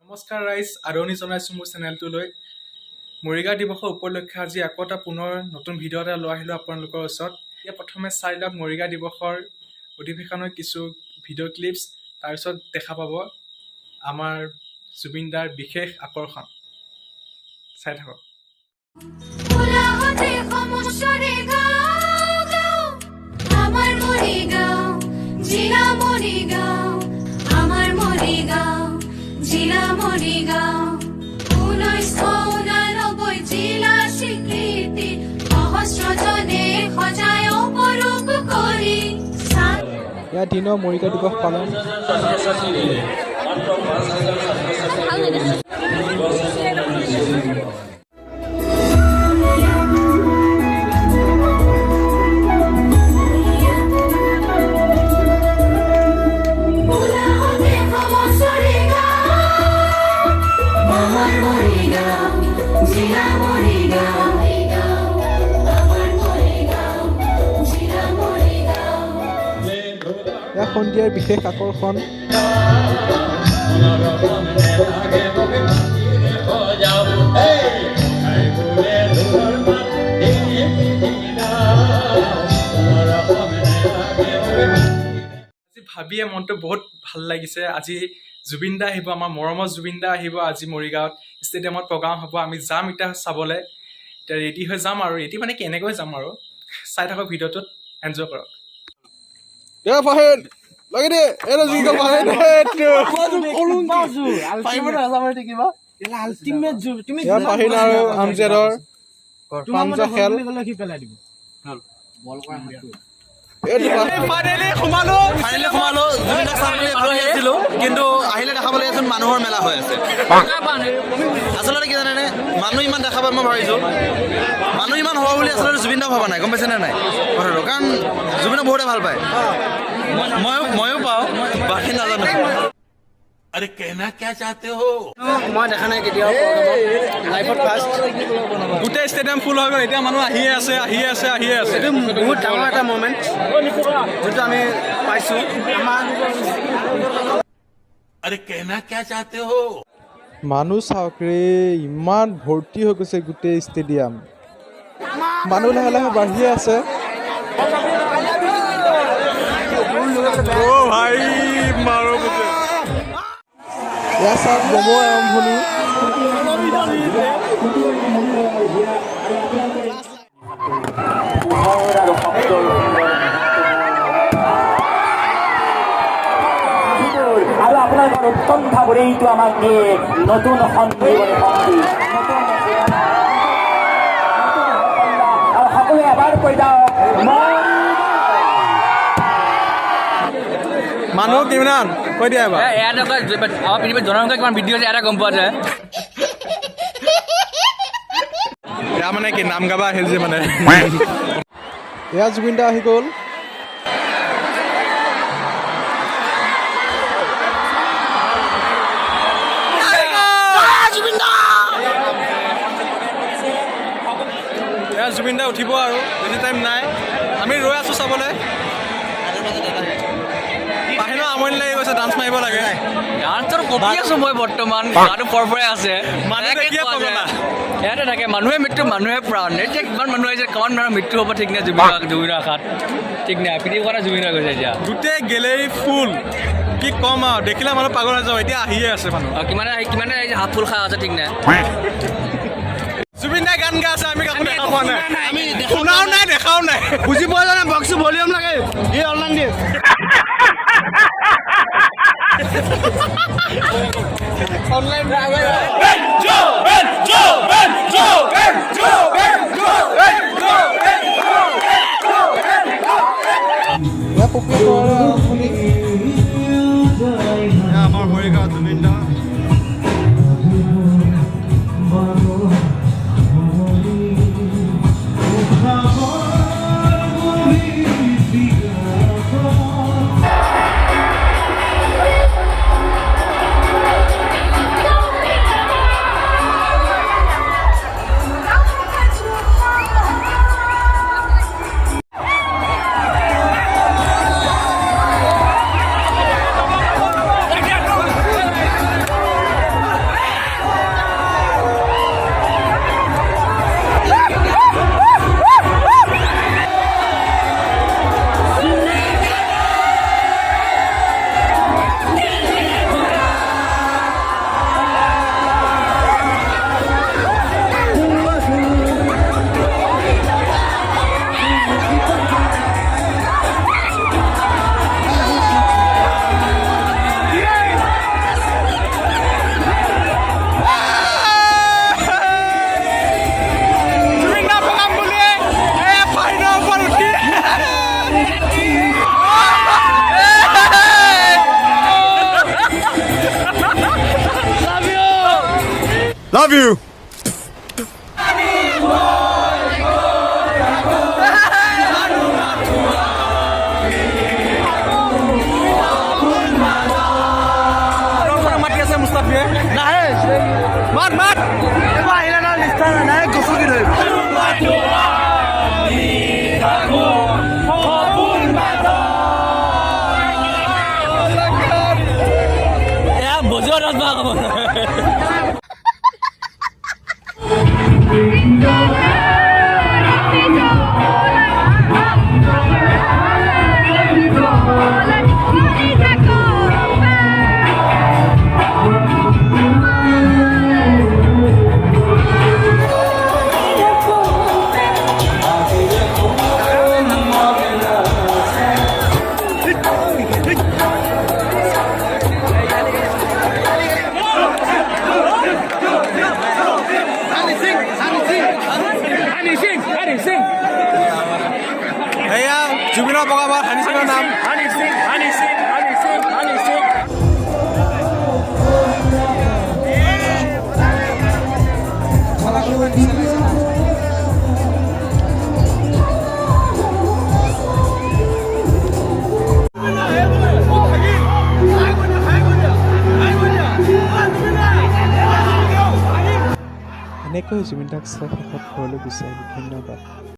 নমস্কাৰ ৰাইজ, আদৰণি জনাইছোঁ মোৰ চেনেলটোলৈ। মৰিগাঁও দিৱসৰ উপলক্ষে আজি আকৌ এটা পুনৰ নতুন ভিডিঅ' এটা লৈ আহিলোঁ আপোনালোকৰ ওচৰত। এতিয়া প্ৰথমে চাই লওক মৰিগাঁও দিৱসৰ অধিৱেশনৰ কিছু ভিডিঅ' ক্লিপছ, তাৰপিছত দেখা পাব আমাৰ জুবিন দাৰ বিশেষ আকৰ্ষণ। চাই থাকক। জিলা মৰিগাঁও 1999 জিলা স্বীকৃতি সহস্ৰজনে সজায় অপৰূপ কৰি ইয়াৰ দিনৰ মৰিগাঁও দিৱস পালন। ইয়াৰ সন্ধিয়াৰ বিশেষ আকৰ্ষণ। ভাবিয়ে মনটো বহুত ভাল লাগিছে। আজি জুবিন দা আহিব, আমাৰ মৰমৰ জুবিন দা আহিব। আজি মৰিগাঁৱত ষ্টেডিয়ামত প্ৰগ্ৰাম হ'ব, আমি যাম এতিয়া চাবলৈ। এতিয়া ৰেডি হৈ যাম, আৰু ৰেডি মানে কেনেকৈ যাম আৰু চাই থাকক ভিডিঅ'টোত, এনজয় কৰক। কিন্তু আহিলে দেখা পালে এজন মানুহৰ মেলা হৈ আছে। আচলতে কি জানেনে, মানুহ ইমান দেখা পাই মই ভাবিছো মানুহ ইমান হ'ব বুলি আচলতে জুবিন দা ভবা নাই, গম পাইছে নে নাই কথাটো। কাৰণ জুবিনক বহুতে ভাল পায়, ময়ো পাওঁ, বাকী নাজানো। अरे कहना क्या चाहते हो? মই দেখা নাই কেতিয়াও লাইফত ফাৰ্ষ্ট। গোটেই ষ্টেডিয়াম ফুল হৈ গ'ল, এতিয়া মানুহ আহিয়ে আছে। এইটো বহুত ডাঙৰ এটা মমেণ্ট যোনটো আমি পাইছোঁ আমাৰ। अरे कहना क्या चाहते हो? মানুহ চাওক ৰে, ইমান ভৰ্তি হৈ গৈছে গোটেই ষ্টেডিয়াম। মানুহ লাহে লাহে বাঢ়িয়ে আছে। ইয়াৰ চাওক বমৰ আৰম্ভণি। আৰু আপোনালোকৰ উৎকণ্ঠা এইটো আমাক দিয়ে নতুন সন্ধিবলৈ শক্তি, আৰু সকলোৱে এবাৰ কৈ যাওক মানুহ কিমান কৈ দিয়া এবাৰ। পৃথিৱীত জনসংখ্যা কিমান বৃদ্ধি হৈছে এটা গম পোৱা যায়। এয়া মানে কি নাম গাবা আহিল যে মানে। এয়া জুবিন দা আহি গ'ল। এয়া জুবিন দা উঠিব আৰু বেছি টাইম নাই, আমি ৰৈ আছোঁ চাবলৈ। বাহিৰৰ আমনি লাগি গৈছে, ডান্স মাৰিব লাগে। ডান্সৰ কপি আছো মই বৰ্তমান, গাটো পৰপৰাই আছে। ইয়াতে থাকে মানুহে মৃত্যু, মানুহে প্ৰাণ। এতিয়া কিমান মানুহ আহিছে, কিমান মানুহৰ মৃত্যু হ'ব ঠিক নাই। জুবিনৰ আশাত ঠিক নাই, পৃথিৱীখনে জুবিন হৈ গৈছে এতিয়া। গোটেই গেলেৰী ফুল, কি ক'ম আৰু, দেখিলে মানুহ পাগল হৈ যাব। এতিয়া আহিয়ে আছে মানুহ, কিমানে হাফ ফুল খাই আছে ঠিক নাই। জুবিন দাই গান গাই আছে, আমি কাকো দেখা পোৱা নাই, আমি শুনাও নাই, দেখাও নাই। বুজি পোৱা জানে, বক্সটো ভলিউম লাগে, এই অনলাইন দিয়ে। আমাৰ মৰিগাঁও জুবিন দা। লাভ ইউ মাতি আছে মুস্তাফিয়ে নাহে মাত মাত এবাৰ আহিলে না নিষ্ঠা নাই গছকি ধৰিব এয়া জুবিনৰ বগাবাৰ হানি সিঙৰ নাম এনেকৈ জুবিন দাক চাই শেষত ঘৰলৈ গুচি আহিলোঁ ধন্যবাদ